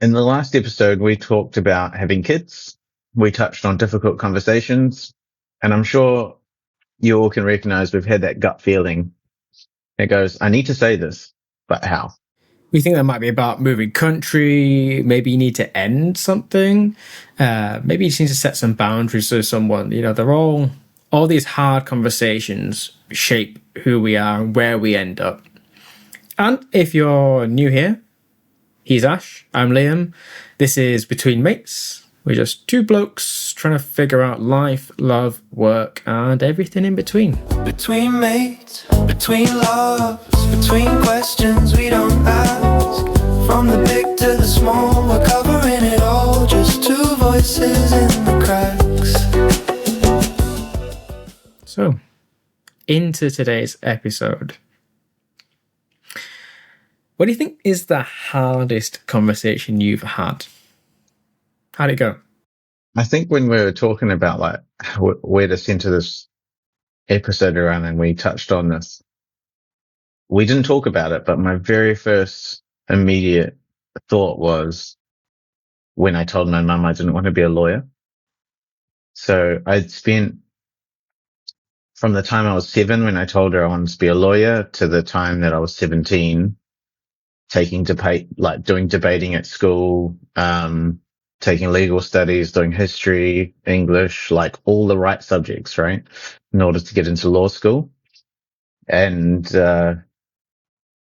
In the last episode, we talked about having kids. We touched on difficult conversations. And I'm sure you all can recognize we've had that gut feeling. It goes, I need to say this, but how? We think that might be about moving country. Maybe you need to end something. Maybe you just need to set some boundaries with someone. They're all these hard conversations shape who we are and where we end up. And if you're new here, he's Ash. I'm Liam. This is Between Mates. We're just two blokes trying to figure out life, love, work, and everything in between. Between mates, between loves, between questions we don't ask. From the big to the small, we're covering it all. Just two voices in the cracks. So, into today's episode. What do you think is the hardest conversation you've had? How'd it go? I think when we were talking about like where to center this episode around and we touched on this, we didn't talk about it, but my very first immediate thought was when I told my mum I didn't want to be a lawyer. So I'd spent from the time I was 7 when I told her I wanted to be a lawyer to the time that I was 17, doing debating at school, taking legal studies, doing history, English, like all the right subjects, right? In order to get into law school. And,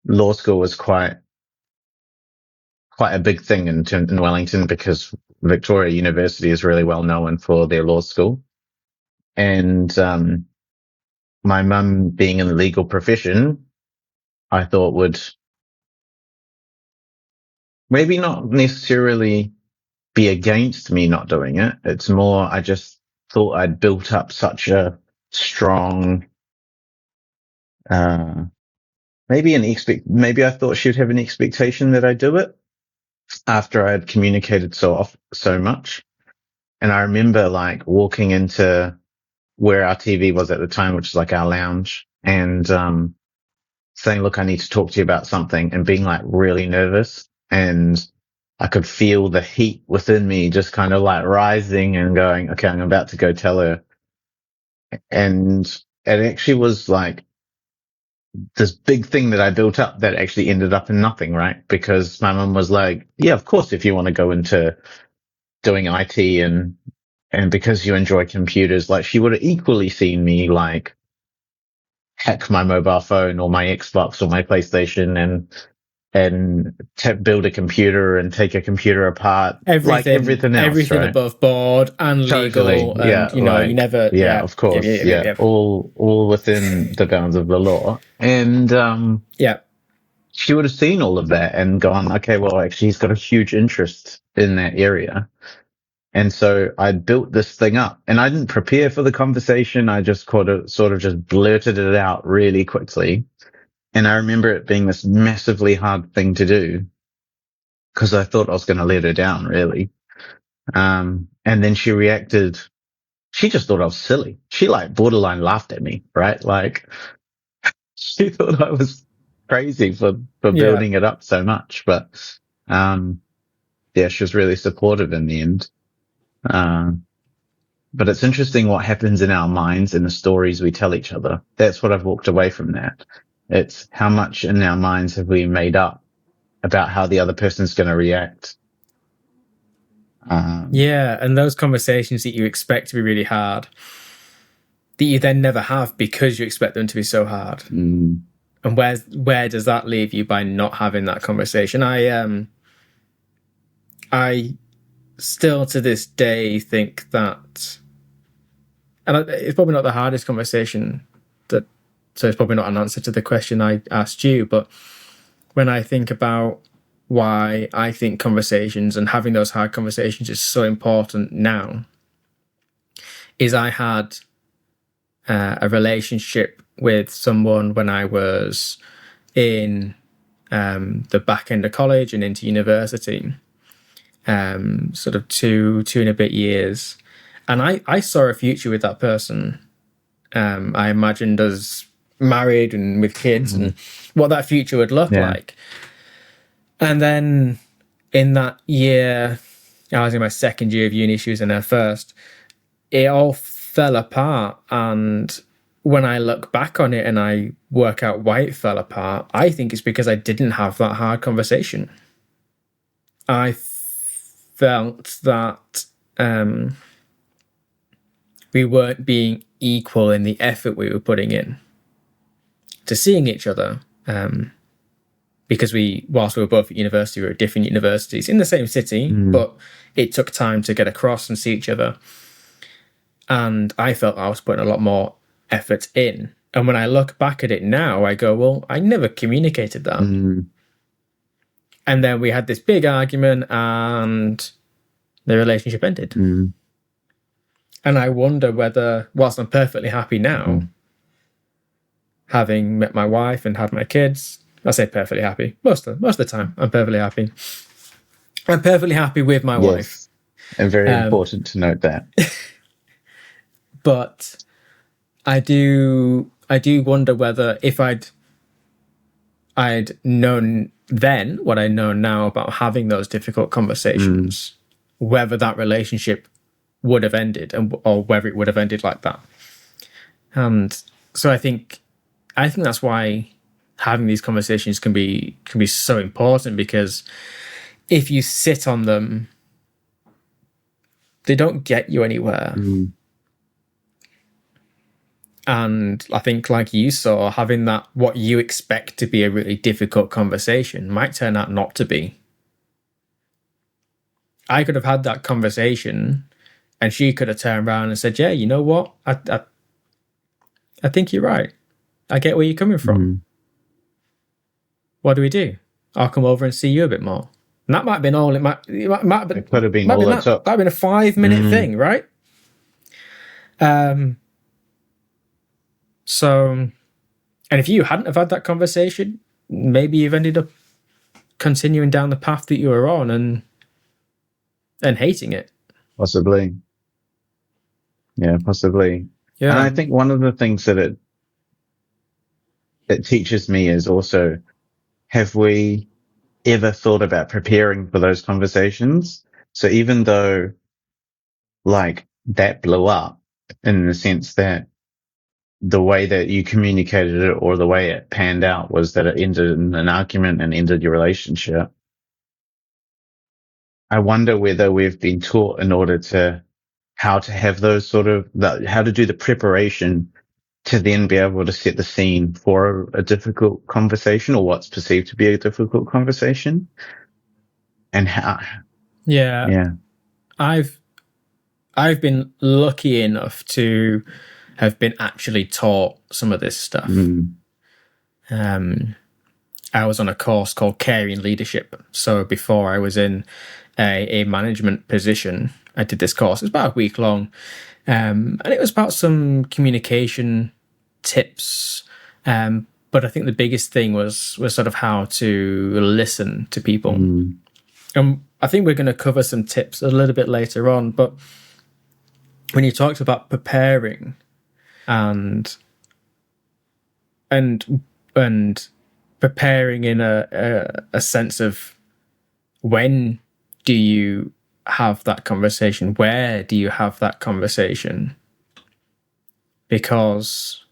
law school was quite a big thing in Wellington because Victoria University is really well known for their law school. And, my mum being in the legal profession, I thought would maybe not necessarily be against me not doing it. It's more, I just thought I'd built up such a strong, maybe I thought she'd have an expectation that I do it after I had communicated so much. And I remember like walking into where our TV was at the time, which is like our lounge, and, saying, look, I need to talk to you about something, and being like really nervous. And I could feel the heat within me just kind of like rising and going, okay, I'm about to go tell her. And it actually was like this big thing that I built up that actually ended up in nothing, right? Because my mum was like, yeah, of course, if you want to go into doing IT and because you enjoy computers, like she would have equally seen me like hack my mobile phone or my Xbox or my PlayStation and build a computer and take a computer apart, like everything else, everything right? above board and Totally, legal, and yeah, you like, never, of course, all within the bounds of the law. And she would have seen all of that and gone, okay, well, actually, he's got a huge interest in that area. And so I built this thing up, and I didn't prepare for the conversation. I just sort of just blurted it out really quickly. And I remember it being this massively hard thing to do because I thought I was going to let her down, really. And then she reacted. She just thought I was silly. She like borderline laughed at me, right? Like she thought I was crazy for building it up so much. But, she was really supportive in the end. But it's interesting what happens in our minds and the stories we tell each other. That's what I've walked away from that. It's how much in our minds have we made up about how the other person's going to react. And those conversations that you expect to be really hard, that you then never have because you expect them to be so hard. And where does that leave you by not having that conversation? I still to this day think that, and it's probably not the hardest conversation, so it's probably not an answer to the question I asked you, but when I think about why I think conversations and having those hard conversations is so important now, is I had a relationship with someone when I was in the back end of college and into university, sort of two and a bit years. And I saw a future with that person. I imagined us married and with kids and what that future would look like. And then in that year, I was in my second year of uni, she was in her first, it all fell apart. And when I look back on it and I work out why it fell apart, I think it's because I didn't have that hard conversation. I felt that we weren't being equal in the effort we were putting in to seeing each other. Because whilst we were both at university, we were at different universities in the same city, but it took time to get across and see each other. And I felt I was putting a lot more effort in. And when I look back at it now, I go, well, I never communicated that. And then we had this big argument and the relationship ended. And I wonder whether, whilst I'm perfectly happy now, having met my wife and had my kids, I say perfectly happy. Most of the time, I'm perfectly happy. I'm perfectly happy with my wife. And very important to note that. But I do wonder whether if I'd known then what I know now about having those difficult conversations, whether that relationship would have ended, or whether it would have ended like that. And so I think that's why having these conversations can be so important, because if you sit on them, they don't get you anywhere. And I think, like you saw, having that what you expect to be a really difficult conversation might turn out not to be. I could have had that conversation and she could have turned around and said, yeah, you know what? I think you're right. I get where you're coming from. What do we do? I'll come over and see you a bit more. And that might have been all. It could have been all that's up. That would have been a 5-minute thing, right? So, and if you hadn't have had that conversation, maybe you've ended up continuing down the path that you were on and hating it. Possibly. Yeah, possibly. Yeah. And I think one of the things that it teaches me is also, have we ever thought about preparing for those conversations? So even though, like, that blew up in the sense that the way that you communicated it or the way it panned out was that it ended in an argument and ended your relationship. I wonder whether we've been taught in order to how to have those sort of, how to do the preparation to then be able to set the scene for a difficult conversation, or what's perceived to be a difficult conversation. And how. Yeah. I've been lucky enough to have been actually taught some of this stuff. I was on a course called Caring Leadership. So before I was in a management position, I did this course. It was about a week long. And it was about some communication tips. But I think the biggest thing was sort of how to listen to people. And I think we're going to cover some tips a little bit later on. But when you talked about preparing and preparing in a sense of, when do you have that conversation? Where do you have that conversation? Because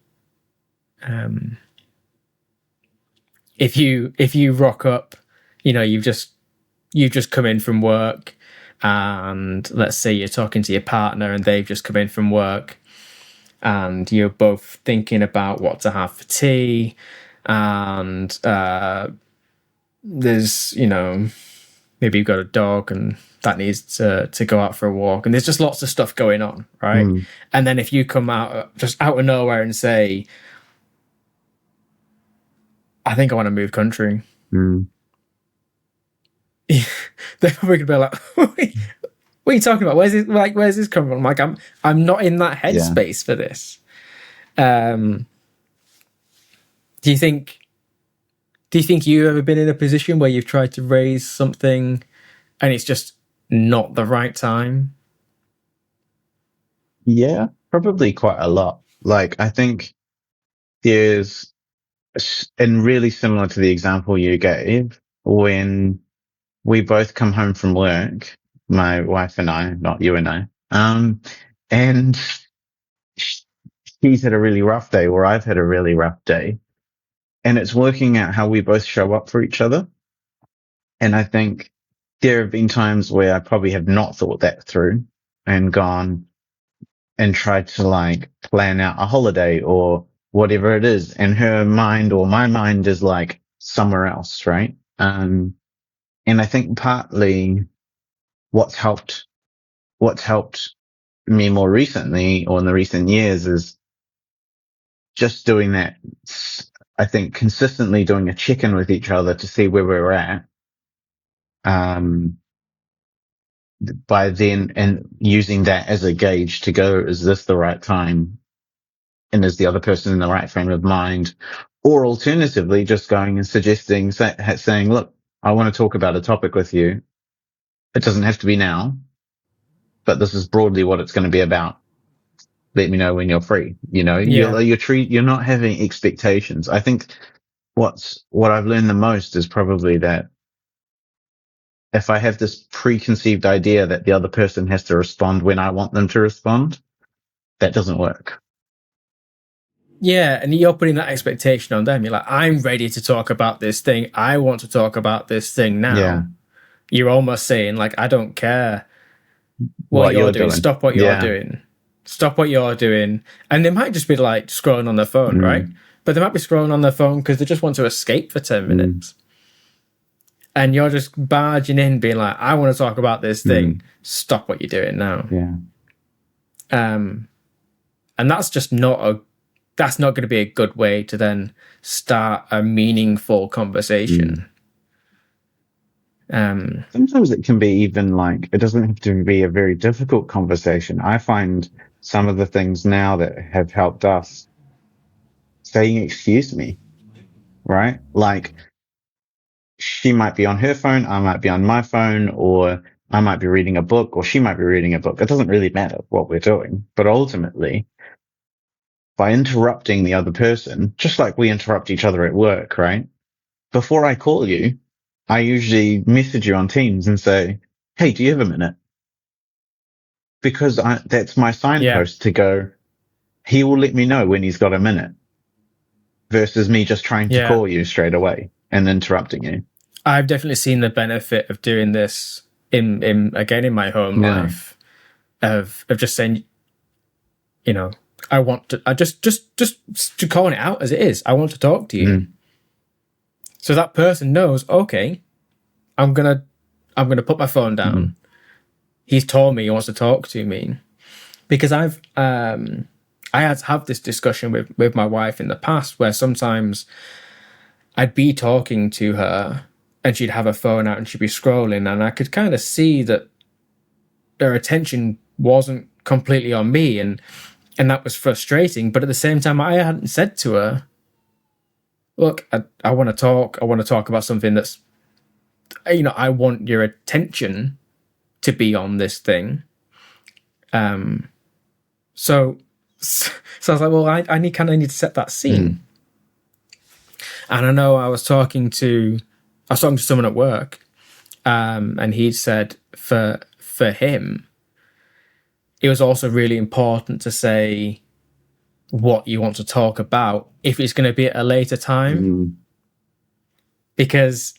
if you rock up, you've just come in from work, and let's say you're talking to your partner and they've just come in from work, and you're both thinking about what to have for tea, and there's, maybe you've got a dog and that needs to go out for a walk, and there's just lots of stuff going on, right? And then if you come out of nowhere and say, I think I want to move country, they're probably gonna be like, what are you talking about? Where's this coming from? Like, I'm not in that headspace for this. Do you think you've ever been in a position where you've tried to raise something and it's just not the right time? Yeah, probably quite a lot. Like, I think there's, and really similar to the example you gave, when we both come home from work, my wife and I, not you and I, and she's had a really rough day or I've had a really rough day, and it's working out how we both show up for each other. And I think there have been times where I probably have not thought that through and gone and tried to like plan out a holiday or whatever it is. And her mind or my mind is like somewhere else, right? And I think partly what's helped me more recently or in the recent years is just doing that. I think consistently doing a check-in with each other to see where we're at. By then, and using that as a gauge to go, is this the right time? And is the other person in the right frame of mind? Or alternatively, just going and suggesting, saying, look, I want to talk about a topic with you. It doesn't have to be now, but this is broadly what it's going to be about. Let me know when you're free. You know, you're not having expectations. I think what I've learned the most is probably that if I have this preconceived idea that the other person has to respond when I want them to respond, that doesn't work. Yeah, and you're putting that expectation on them. You're like, I'm ready to talk about this thing. I want to talk about this thing now. Yeah. You're almost saying, like, I don't care what you're doing. Stop what you're doing. Stop what you're doing. And they might just be like scrolling on their phone, right? But they might be scrolling on their phone because they just want to escape for 10 minutes. And you're just barging in, being like, I want to talk about this thing. Stop what you're doing now. Yeah. And that's just that's not going to be a good way to then start a meaningful conversation. Sometimes it can be even like, it doesn't have to be a very difficult conversation. I find some of the things now that have helped us saying, excuse me, right? Like, she might be on her phone, I might be on my phone, or I might be reading a book, or she might be reading a book. It doesn't really matter what we're doing. But ultimately, by interrupting the other person, just like we interrupt each other at work, right? Before I call you, I usually message you on Teams and say, hey, do you have a minute? Because that's my signpost to go, he will let me know when he's got a minute, versus me just trying to call you straight away and interrupting you. I've definitely seen the benefit of doing this in my home life, of just saying, you know, I just calling it out as it is. I want to talk to you. So that person knows, okay, I'm gonna put my phone down. He's told me he wants to talk to me. Because I had to have this discussion with my wife in the past, where sometimes I'd be talking to her and she'd have her phone out and she'd be scrolling, and I could kind of see that her attention wasn't completely on me, and that was frustrating. But at the same time, I hadn't said to her, look, I want to talk. I want to talk about something that's, you know, I want your attention to be on this thing. So I was like, well, I need to set that scene. And I know I was talking to someone at work, and he said for him, it was also really important to say what you want to talk about if it's going to be at a later time. Because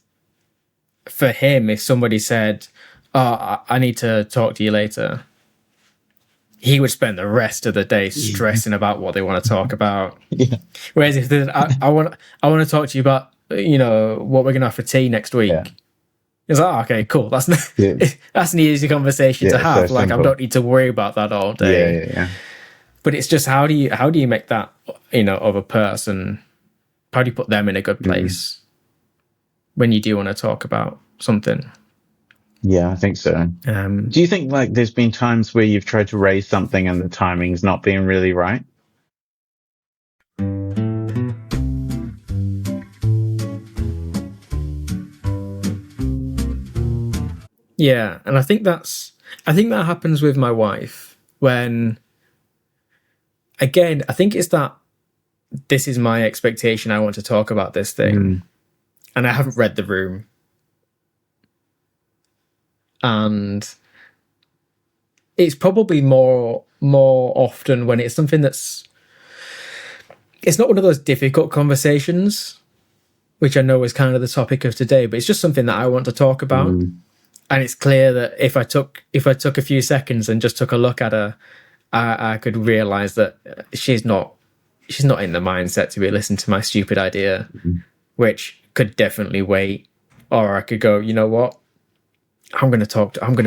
for him, if somebody said, oh, I need to talk to you later, he would spend the rest of the day stressing about what they want to talk about. Whereas if they said, I want to talk to you about, you know, what we're going to have for tea next week. It's like, oh, okay, cool. That's that's an easy conversation to have. So like, simple. I don't need to worry about that all day. But it's just how do you make that, you know, other person, how do you put them in a good place when you do want to talk about something? Yeah, I think so. Do you think like there's been times where you've tried to raise something and the timing's not been really right? Yeah, and I think that happens with my wife when, again, I think it's that this is my expectation. I want to talk about this thing, and I haven't read the room. and it's probably more often when it's something that's, it's not one of those difficult conversations, which I know is kind of the topic of today, but it's just something that I want to talk about. And it's clear that if I took a few seconds and just took a look at her, I could realize that she's not in the mindset to be listening to my stupid idea, which could definitely wait. Or I could go, you know what? I'm going to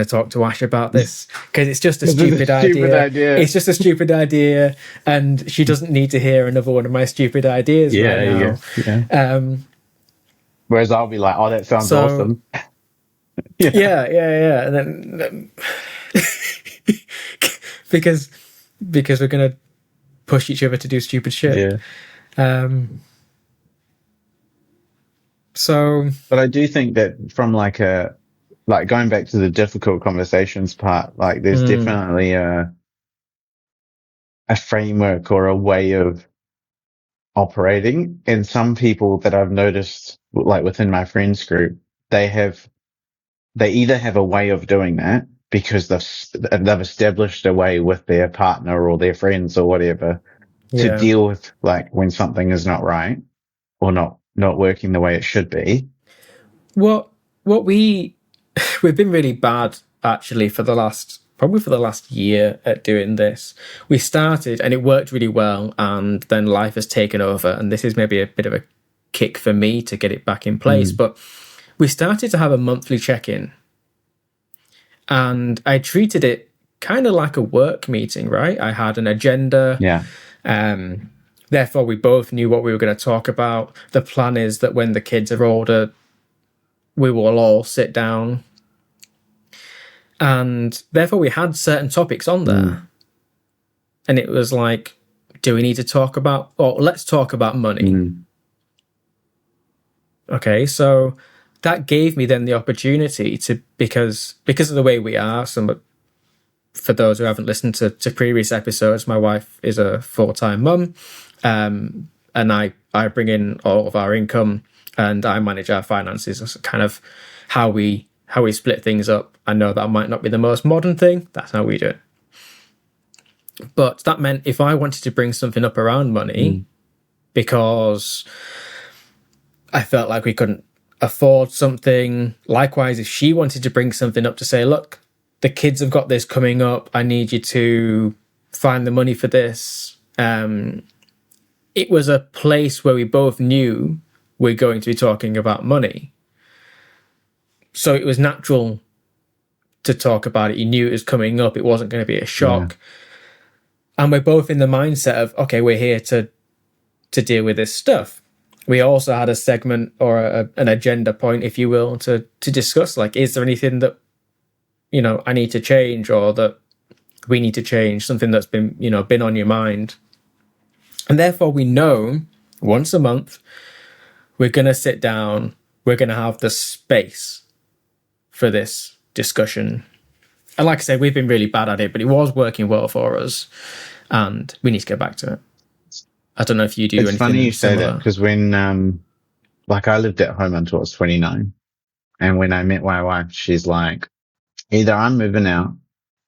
talk to Ash about this because it's just a stupid idea. It's just a stupid idea, and she doesn't need to hear another one of my stupid ideas right now. Yeah. Whereas I'll be like, "Oh, that sounds awesome." Yeah. And then because we're going to push each other to do stupid shit. Yeah. But I do think that from like going back to the difficult conversations part, like there's definitely a framework or a way of operating. And some people that I've noticed, like within my friends group, they either have a way of doing that because they've established a way with their partner or their friends or whatever to deal with like when something is not right or not working the way it should be. What we've been really bad actually for the last year at doing this. We started and it worked really well, and then life has taken over, and this is maybe a bit of a kick for me to get it back in place. But we started to have a monthly check-in, and I treated it kind of like a work meeting, right? I had an agenda. Therefore, we both knew what we were going to talk about. The plan is that when the kids are older, we will all sit down. And therefore, we had certain topics on there. And it was like, do we need to talk about, or let's talk about money. Okay, so that gave me then the opportunity to, because of the way we are, for those who haven't listened to previous episodes, my wife is a full-time mum, and I bring in all of our income, and I manage our finances. That's kind of how we split things up. I know that might not be the most modern thing. That's how we do it. But that meant if I wanted to bring something up around money, because I felt like we couldn't afford something, likewise, if she wanted to bring something up to say, look, the kids have got this coming up, I need you to find the money for this. It was a place where we both knew we're going to be talking about money. So it was natural to talk about it. You knew it was coming up. It wasn't going to be a shock. And we're both in the mindset of, okay, we're here to deal with this stuff. We also had a segment or an agenda point, if you will, to discuss, like, is there anything that, I need to change, or that we need to change, something that's been on your mind. And therefore we know once a month, we're going to sit down, we're going to have the space for this discussion. And like I said, we've been really bad at it, but it was working well for us, and we need to get back to it. I don't know if you do anything. It's funny you similar. say that, because when, I lived at home until I was 29. And when I met my wife, she's like, either I'm moving out,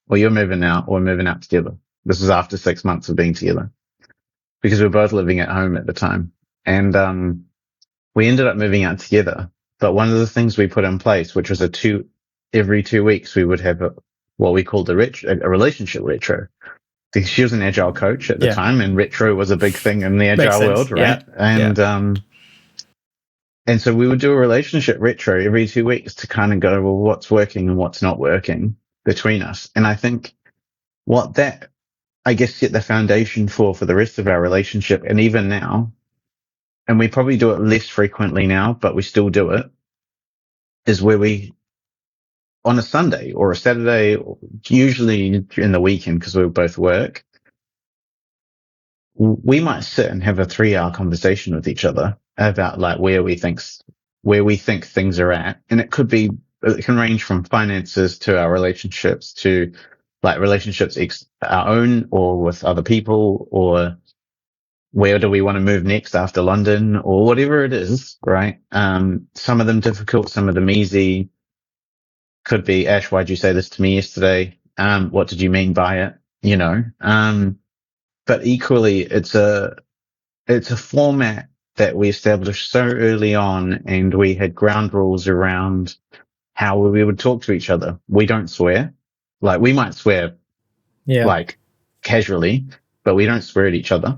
or you're moving out, or we're moving out together. This was after 6 months of being together, because we were both living at home at the time. And, we ended up moving out together. But one of the things we put in place, which was every 2 weeks, we would have what we called a relationship retro. Because she was an agile coach at the time, and retro was a big thing in the agile world, right? And so we would do a relationship retro every 2 weeks to kind of go, well, what's working and what's not working between us. And I think what that, I guess, set the foundation for the rest of our relationship, and even now, and we probably do it less frequently now, but we still do it, is where we, on a Sunday or a Saturday, usually in the weekend, because we both work, we might sit and have a 3-hour conversation with each other about like where we think things are at. And it can range from finances to our relationships to like relationships our own or with other people, or where do we want to move next after London, or whatever it is, right? Some of them difficult, some of them easy. could be, Ash, why'd you say this to me yesterday? What did you mean by it? You know, but equally it's a format that we established so early on, and we had ground rules around how we would talk to each other. We don't swear. Like, we might swear Yeah. like casually, but we don't swear at each other.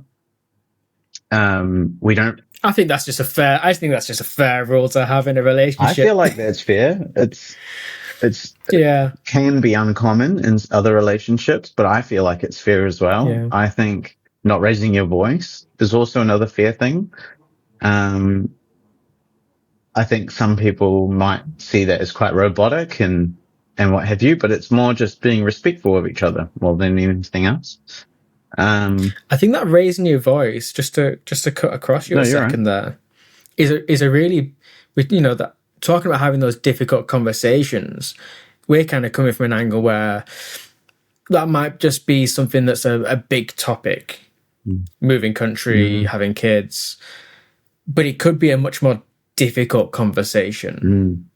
We don't. I think that's just a fair rule to have in a relationship. I feel like that's fair. Yeah. Can be uncommon in other relationships, but I feel like it's fair as well. Yeah. I think not raising your voice is also another fair thing. I think some people might see that as quite robotic and what have you, but it's more just being respectful of each other more than anything else. I think that raising your voice, just to cut across you a second there, is a really, you know, that talking about having those difficult conversations, we're kind of coming from an angle where that might just be something that's a big topic, moving country, having kids, but it could be a much more difficult conversation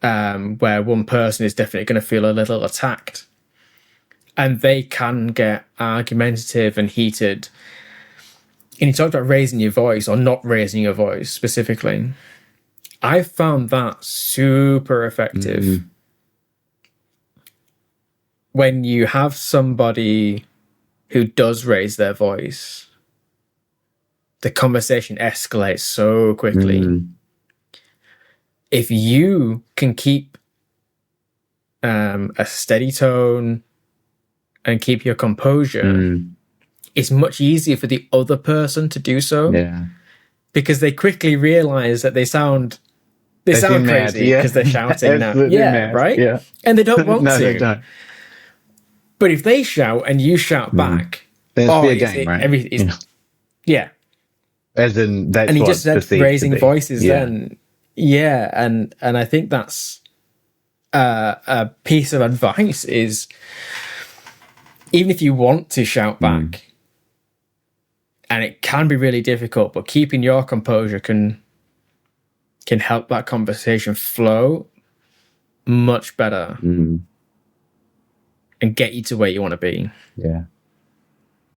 where one person is definitely going to feel a little attacked. And they can get argumentative and heated. And you talked about raising your voice or not raising your voice specifically. I found that super effective. When you have somebody who does raise their voice, the conversation escalates so quickly. If you can keep a steady tone and keep your composure, it's much easier for the other person to do so. Yeah. Because they quickly realize that they sound crazy because they're shouting now. Yeah, mad. right? Yeah. And they don't want No, to. they don't. But if they shout and you shout back, then it's fair game, right? Yeah. As in, that's and he what just said perceived raising to be. voices then. Yeah, and I think that's a piece of advice is, even if you want to shout back, and it can be really difficult, but keeping your composure can help that conversation flow much better and get you to where you want to be. Yeah.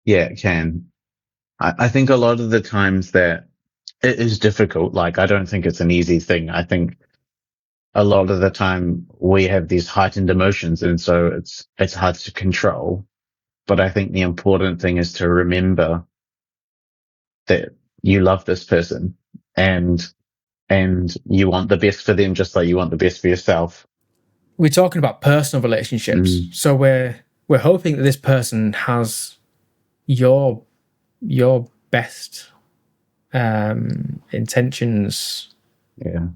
Yeah, it can. I think a lot of the times that it is difficult. Like, I don't think it's an easy thing. I think a lot of the time we have these heightened emotions, and so it's hard to control. But I think the important thing is to remember that you love this person and you want the best for them just like you want the best for yourself. We're talking about personal relationships. So we're hoping that this person has your best intentions. Yeah.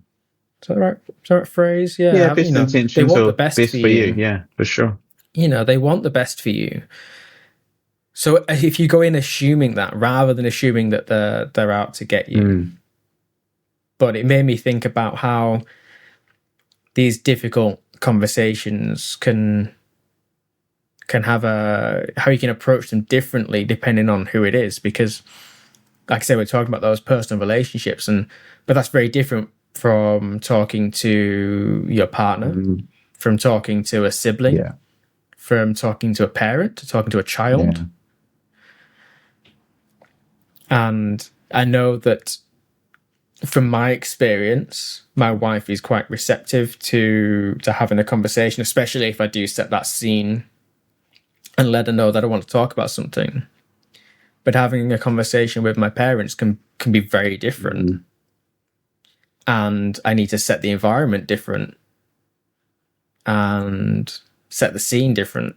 Is that the right phrase? Yeah. Yeah, best intentions they want or the best for you. Yeah, for sure. You know, they want the best for you. So if you go in assuming that, rather than assuming that they're out to get you, but it made me think about how these difficult conversations can have how you can approach them differently depending on who it is. Because, like I said, we're talking about those personal relationships, but that's very different from talking to your partner, from talking to a sibling, from talking to a parent, to talking to a child. And I know that from my experience, my wife is quite receptive to having a conversation, especially if I do set that scene and let her know that I want to talk about something. But having a conversation with my parents can be very different. And I need to set the environment different and set the scene different.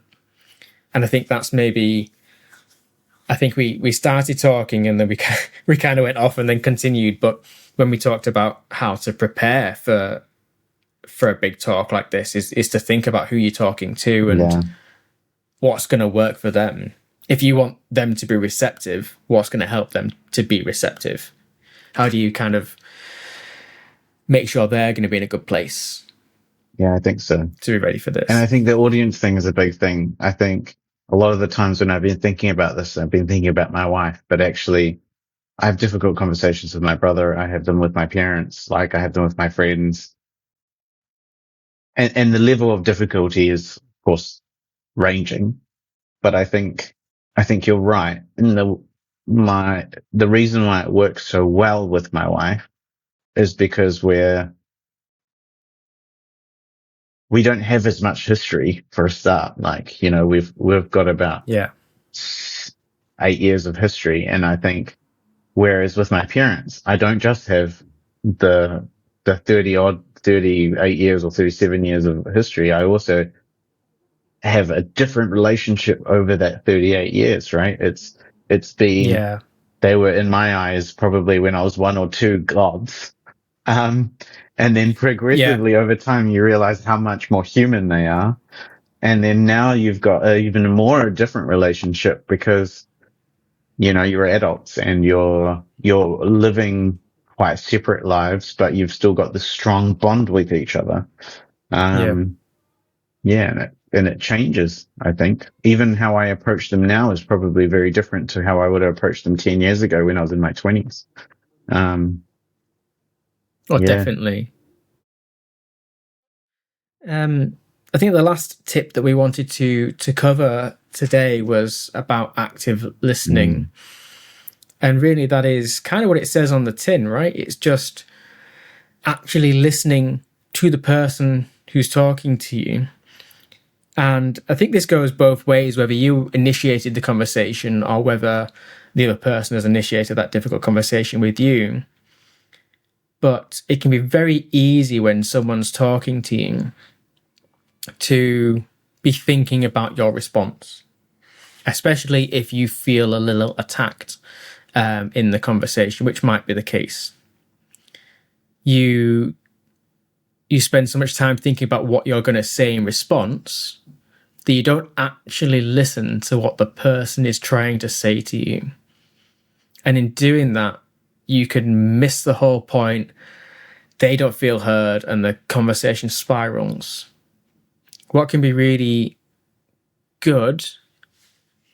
And I think that's maybe... I think we started talking and then we kind of went off and then continued. But when we talked about how to prepare for a big talk like this is to think about who you're talking to and what's going to work for them. If you want them to be receptive, what's going to help them to be receptive? How do you kind of make sure they're going to be in a good place? Yeah, I think so. To be ready for this. And I think the audience thing is a big thing. I think a lot of the times when I've been thinking about this, I've been thinking about my wife, but actually I have difficult conversations with my brother. I have them with my parents, like I have them with my friends. and the level of difficulty is, of course, ranging. But I think you're right. And the reason why it works so well with my wife is because we don't have as much history for a start. Like, we've got about 8 years of history. And I think, whereas with my parents, I don't just have the 38 years or 37 years of history. I also have a different relationship over that 38 years, right? It's been, they were in my eyes probably when I was one or two gods. And then progressively over time, you realize how much more human they are. And then now you've got even more different relationship because, you're adults and you're living quite separate lives, but you've still got this strong bond with each other. And it changes, I think. Even how I approach them now is probably very different to how I would have approached them 10 years ago when I was in my 20s. Definitely. I think the last tip that we wanted to cover today was about active listening. And really that is kind of what it says on the tin, right? It's just actually listening to the person who's talking to you. And I think this goes both ways, whether you initiated the conversation or whether the other person has initiated that difficult conversation with you. But it can be very easy when someone's talking to you to be thinking about your response, especially if you feel a little attacked in the conversation, which might be the case. You spend so much time thinking about what you're going to say in response that you don't actually listen to what the person is trying to say to you. And in doing that, you can miss the whole point. They don't feel heard and the conversation spirals. What can be really good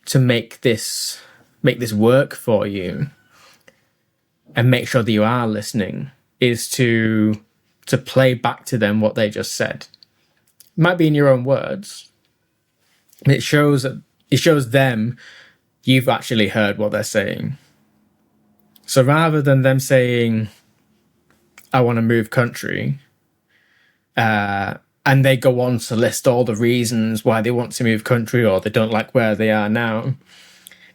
to make this work for you and make sure that you are listening is to play back to them what they just said. It might be in your own words. It shows them you've actually heard what they're saying. So rather than them saying, I want to move country, and they go on to list all the reasons why they want to move country or they don't like where they are now,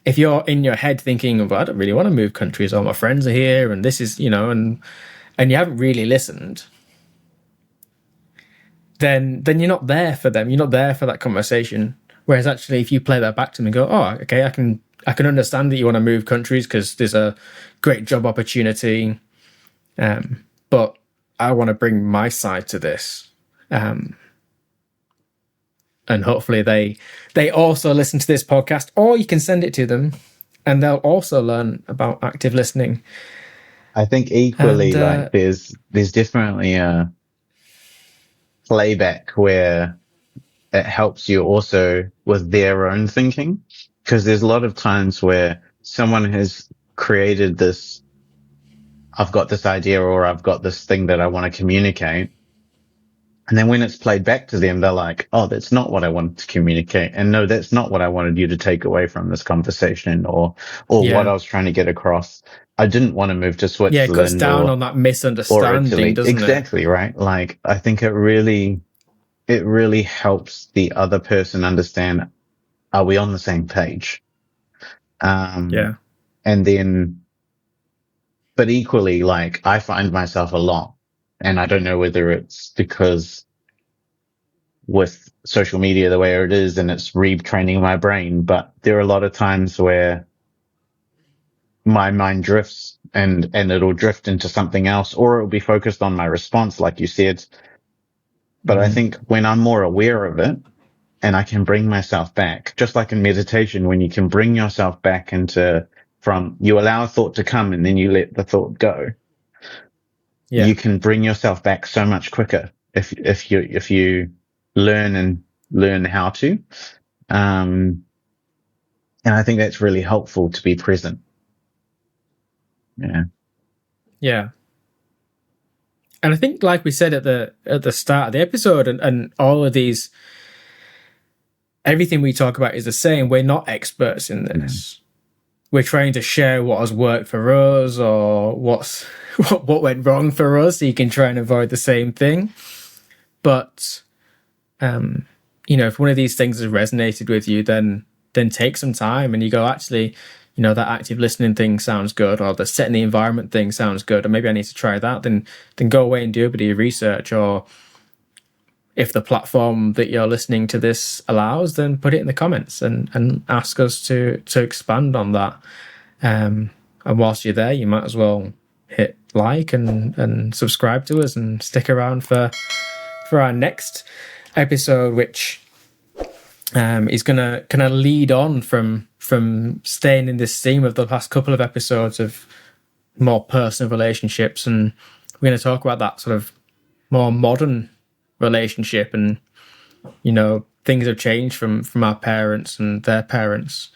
if you're in your head thinking, well, I don't really want to move countries, all my friends are here and this is, and you haven't really listened, then you're not there for them. You're not there for that conversation. Whereas actually, if you play that back to them and go, oh, okay, I can understand that you want to move countries because there's a great job opportunity, but I want to bring my side to this. And hopefully they also listen to this podcast, or you can send it to them and they'll also learn about active listening. I think equally, there's definitely a playback where it helps you also with their own thinking, because there's a lot of times where someone has created this, I've got this idea or I've got this thing that I want to communicate. And then when it's played back to them, they're like, oh, that's not what I wanted to communicate. And no, that's not what I wanted you to take away from this conversation or what I was trying to get across. I didn't want to move to Switzerland. Yeah, it cuts down on that misunderstanding, doesn't it? Exactly, right? Like, I think it really helps the other person understand, are we on the same page? And then, but equally, like, I find myself a lot, and I don't know whether it's because with social media the way it is and it's retraining my brain, but there are a lot of times where my mind drifts and it'll drift into something else, or it'll be focused on my response, like you said. But I think when I'm more aware of it and I can bring myself back, just like in meditation, when you can bring yourself back you allow a thought to come and then you let the thought go. Yeah. You can bring yourself back so much quicker if you learn how to. And I think that's really helpful to be present. Yeah. Yeah. And I think, like we said at the start of the episode, and all of these, everything we talk about is the same. We're not experts in this. We're trying to share what has worked for us or what went wrong for us, so you can try and avoid the same thing. But if one of these things has resonated with you, then take some time and you go, actually, that active listening thing sounds good, or the setting the environment thing sounds good, or maybe I need to try that. Then go away and do a bit of research, or if the platform that you're listening to this allows, then put it in the comments and ask us to expand on that. And whilst you're there, you might as well hit like and subscribe to us and stick around for our next episode, which is gonna kind of lead on from staying in this theme of the past couple of episodes of more personal relationships, and we're going to talk about that sort of more modern relationship, and things have changed from our parents and their parents,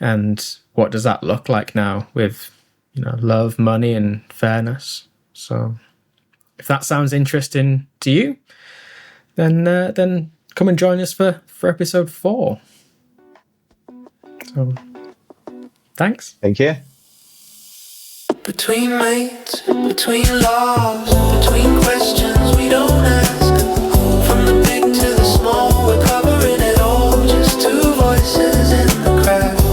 and what does that look like now with love, money, and fairness. So if that sounds interesting to you, then come and join us for episode 4. So thanks. Thank you. Between mates, between loves, between questions we don't ask. From the big to the small, we're covering it all. Just two voices in the cracks.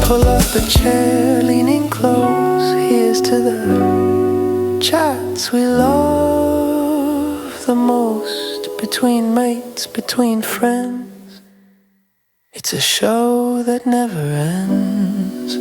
Pull up a chair, leaning close. Here's to the chats we love the most. Between mates, between friends, it's a show that never ends.